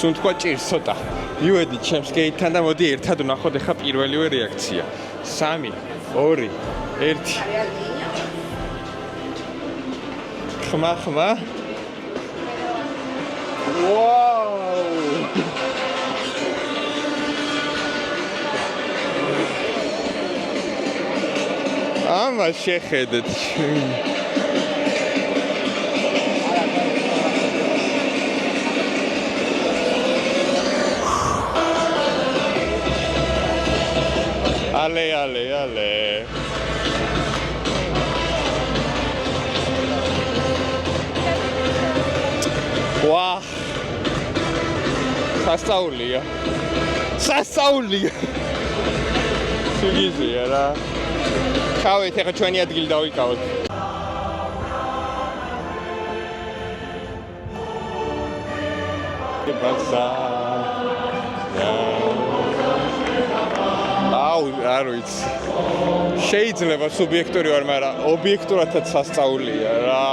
სუნთქვა ჭირს ცოტა. მივედით ჩემს გეითთან და მოდი ერთად ვნახოთ ახლა პირველივე რეაქცია. 3, 2, 1. ხმა. ვაუ! ამა შეხედეთ. Ale. Wow. სასწაულია. სიგიზეა რა. ჩავეთ ახლა ჩვენი ადგილი დავიკავოთ. ბაცა. არ ვიცი. შეიძლება სუბიექტური ვარ, მაგრამ ობიექტურადაც სასწაულია რა.